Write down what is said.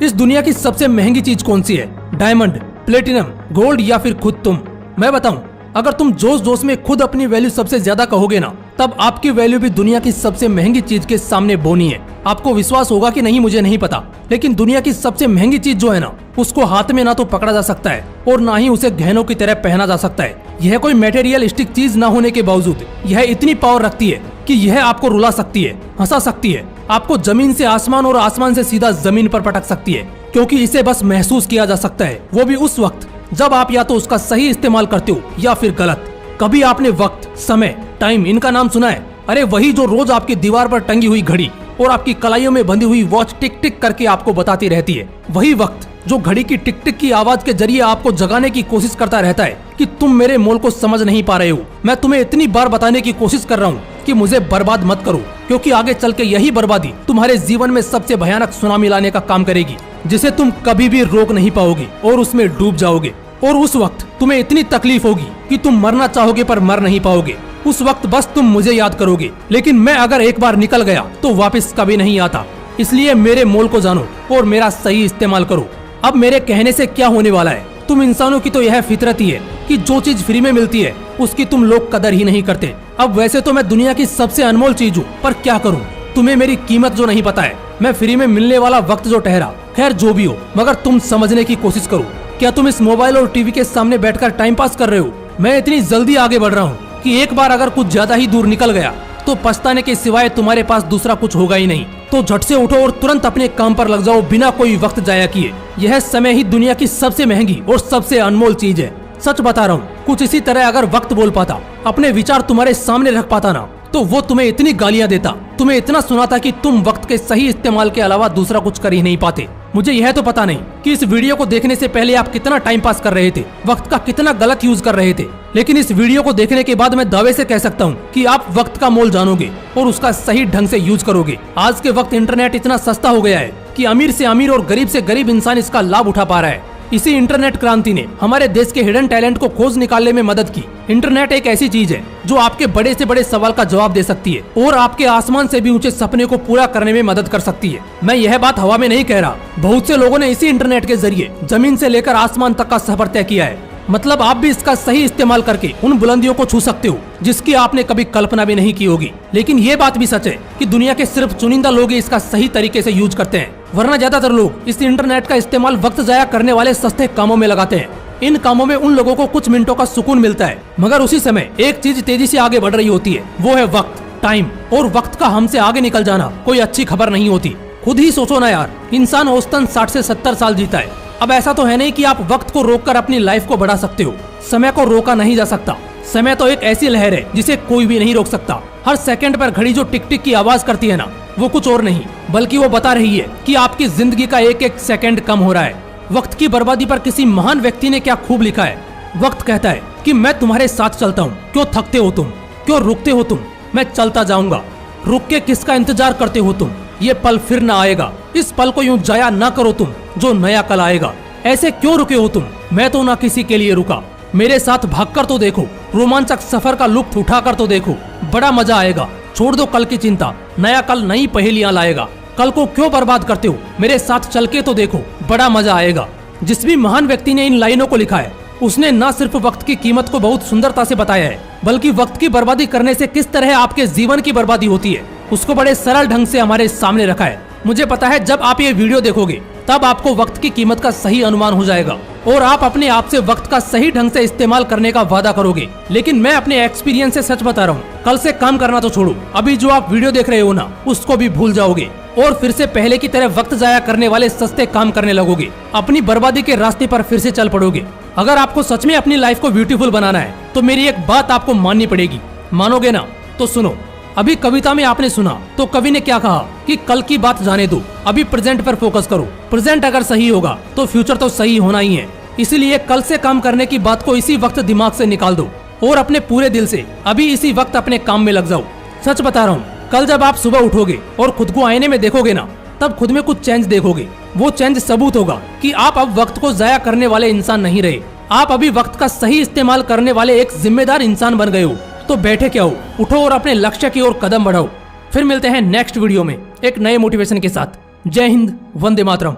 इस दुनिया की सबसे महंगी चीज कौन सी है? डायमंड, प्लेटिनम, गोल्ड या फिर खुद तुम? मैं बताऊं, अगर तुम जोश जोश में खुद अपनी वैल्यू सबसे ज्यादा कहोगे ना, तब आपकी वैल्यू भी दुनिया की सबसे महंगी चीज के सामने बोनी है। आपको विश्वास होगा कि नहीं मुझे नहीं पता, लेकिन दुनिया की सबसे महंगी चीज जो है ना, उसको हाथ में ना तो पकड़ा जा सकता है और ना ही उसे गहनों की तरह पहना जा सकता है। यह कोई मटेरियलिस्टिक चीज ना होने के बावजूद यह इतनी पावर रखती है कि यह आपको रुला सकती है, हंसा सकती है, आपको जमीन से आसमान और आसमान से सीधा जमीन पर पटक सकती है, क्योंकि इसे बस महसूस किया जा सकता है, वो भी उस वक्त जब आप या तो उसका सही इस्तेमाल करते हो या फिर गलत। कभी आपने वक्त, समय, टाइम इनका नाम सुना है? अरे वही जो रोज आपकी दीवार पर टंगी हुई घड़ी और आपकी कलाइयों में बंधी हुई वॉच टिक टिक करके आपको बताती रहती है। वही वक्त जो घड़ी की टिक टिक की आवाज के जरिए आपको जगाने की कोशिश करता रहता है कि तुम मेरे मोल को समझ नहीं पा रहे हो। मैं तुम्हें इतनी बार बताने की कोशिश कर रहा हूँ कि मुझे बर्बाद मत करो, क्योंकि आगे चल के यही बर्बादी तुम्हारे जीवन में सबसे भयानक सुनामी लाने का काम करेगी, जिसे तुम कभी भी रोक नहीं पाओगे और उसमें डूब जाओगे। और उस वक्त तुम्हें इतनी तकलीफ होगी कि तुम मरना चाहोगे पर मर नहीं पाओगे। उस वक्त बस तुम मुझे याद करोगे, लेकिन मैं अगर एक बार निकल गया तो वापस कभी नहीं आता। इसलिए मेरे मोल को जानो और मेरा सही इस्तेमाल करो। अब मेरे कहने से क्या होने वाला है? तुम इंसानों की तो यह फितरत ही है कि जो चीज फ्री में मिलती है उसकी तुम लोग कदर ही नहीं करते। अब वैसे तो मैं दुनिया की सबसे अनमोल चीज हूँ, पर क्या करूँ? तुम्हें मेरी कीमत जो नहीं पता है। मैं फ्री में मिलने वाला वक्त जो ठहरा, खैर जो भी हो, मगर तुम समझने की कोशिश करो। क्या तुम इस मोबाइल और टीवी के सामने बैठकर टाइम पास कर रहे हो? मैं इतनी जल्दी आगे बढ़ रहा हूँ कि एक बार अगर कुछ ज्यादा ही दूर निकल गया तो पछताने के सिवाय तुम्हारे पास दूसरा कुछ होगा ही नहीं। तो झट से उठो और तुरंत अपने काम पर लग जाओ बिना कोई वक्त जाया किए। यह समय ही दुनिया की सबसे महंगी और सबसे अनमोल चीज है। सच बता रहा हूँ, कुछ इसी तरह अगर वक्त बोल पाता, अपने विचार तुम्हारे सामने रख पाता ना, तो वो तुम्हें इतनी गालियां देता, तुम्हें इतना सुनाता कि तुम वक्त के सही इस्तेमाल के अलावा दूसरा कुछ कर ही नहीं पाते। मुझे यह तो पता नहीं कि इस वीडियो को देखने से पहले आप कितना टाइम पास कर रहे थे, वक्त का कितना गलत यूज कर रहे थे, लेकिन इस वीडियो को देखने के बाद मैं दावे से कह सकता हूँ कि आप वक्त का मोल जानोगे और उसका सही ढंग से यूज करोगे। आज के वक्त इंटरनेट इतना सस्ता हो गया है कि अमीर से अमीर और गरीब से गरीब इंसान इसका लाभ उठा पा रहा है। इसी इंटरनेट क्रांति ने हमारे देश के हिडन टैलेंट को खोज निकालने में मदद की। इंटरनेट एक ऐसी चीज है जो आपके बड़े से बड़े सवाल का जवाब दे सकती है और आपके आसमान से भी ऊंचे सपने को पूरा करने में मदद कर सकती है। मैं यह बात हवा में नहीं कह रहा, बहुत से लोगों ने इसी इंटरनेट के जरिए जमीन से लेकर आसमान तक का सफर तय किया है। मतलब आप भी इसका सही इस्तेमाल करके उन बुलंदियों को छू सकते हो जिसकी आपने कभी कल्पना भी नहीं की होगी। लेकिन ये बात भी सच है कि दुनिया के सिर्फ चुनिंदा लोग इसका सही तरीके से यूज करते हैं, वरना ज्यादातर लोग इस इंटरनेट का इस्तेमाल वक्त जाया करने वाले सस्ते कामों में लगाते हैं। इन कामों में उन लोगों को कुछ मिनटों का सुकून मिलता है, मगर उसी समय एक चीज तेजी से आगे बढ़ रही होती है, वो है वक्त, टाइम। और वक्त का हमसे आगे निकल जाना कोई अच्छी खबर नहीं होती। खुद ही सोचो ना यार, इंसान औसतन 60 से 70 साल जीता है। अब ऐसा तो है नहीं कि आप वक्त को रोककर अपनी लाइफ को बढ़ा सकते हो। समय को रोका नहीं जा सकता। समय तो एक ऐसी लहर है जिसे कोई भी नहीं रोक सकता। हर सेकंड पर घड़ी जो टिक टिक की आवाज करती है ना, वो कुछ और नहीं बल्कि वो बता रही है कि आपकी जिंदगी का एक एक सेकंड कम हो रहा है। वक्त की बर्बादी पर किसी महान व्यक्ति ने क्या खूब लिखा है। वक्त कहता है कि मैं तुम्हारे साथ चलता हूँ, क्यों थकते हो तुम, क्यों रुकते हो तुम, मैं चलता जाऊंगा। रुक के किसका इंतजार करते हो तुम, ये पल फिर न आएगा। इस पल को यूं जाया ना करो तुम, जो नया कल आएगा। ऐसे क्यों रुके हो तुम, मैं तो ना किसी के लिए रुका। मेरे साथ भागकर तो देखो, रोमांचक सफर का लुत्फ उठाकर तो देखो, बड़ा मजा आएगा। छोड़ दो कल की चिंता, नया कल नई पहेलियां लाएगा। कल को क्यों बर्बाद करते हो, मेरे साथ चल के तो देखो, बड़ा मजा आएगा। जिस भी महान व्यक्ति ने इन लाइनों को लिखा है, उसने न सिर्फ वक्त की कीमत को बहुत सुंदरता से बताया है, बल्कि वक्त की बर्बादी करने से किस तरह आपके जीवन की बर्बादी होती है, उसको बड़े सरल ढंग से हमारे सामने रखा है। मुझे पता है जब आप ये वीडियो देखोगे तब आपको वक्त की कीमत का सही अनुमान हो जाएगा और आप अपने आप से वक्त का सही ढंग से इस्तेमाल करने का वादा करोगे। लेकिन मैं अपने एक्सपीरियंस से सच बता रहा हूँ, कल से काम करना तो छोड़ो, अभी जो आप वीडियो देख रहे हो ना, उसको भी भूल जाओगे और फिर से पहले की तरह वक्त जाया करने वाले सस्ते काम करने लगोगे। अपनी बर्बादी के रास्ते पर फिर से चल पड़ोगे। अगर आपको सच में अपनी लाइफ को ब्यूटीफुल बनाना है तो मेरी एक बात आपको माननी पड़ेगी। मानोगे ना? तो सुनो। अभी कविता में आपने सुना तो कवि ने क्या कहा कि कल की बात जाने दो, अभी प्रेजेंट पर फोकस करो। प्रेजेंट अगर सही होगा तो फ्यूचर तो सही होना ही है। इसीलिए कल से काम करने की बात को इसी वक्त दिमाग से निकाल दो और अपने पूरे दिल से अभी इसी वक्त अपने काम में लग जाओ। सच बता रहा हूँ, कल जब आप सुबह उठोगे और खुद को आईने में देखोगे ना, तब खुद में कुछ चेंज देखोगे। वो चेंज सबूत होगा कि आप अब वक्त को जाया करने वाले इंसान नहीं रहे। आप अभी वक्त का सही इस्तेमाल करने वाले एक जिम्मेदार इंसान बन गए हो। तो बैठे क्या हो, उठो और अपने लक्ष्य की ओर कदम बढ़ाओ। फिर मिलते हैं नेक्स्ट वीडियो में एक नए मोटिवेशन के साथ। जय हिंद, वंदे मातरम।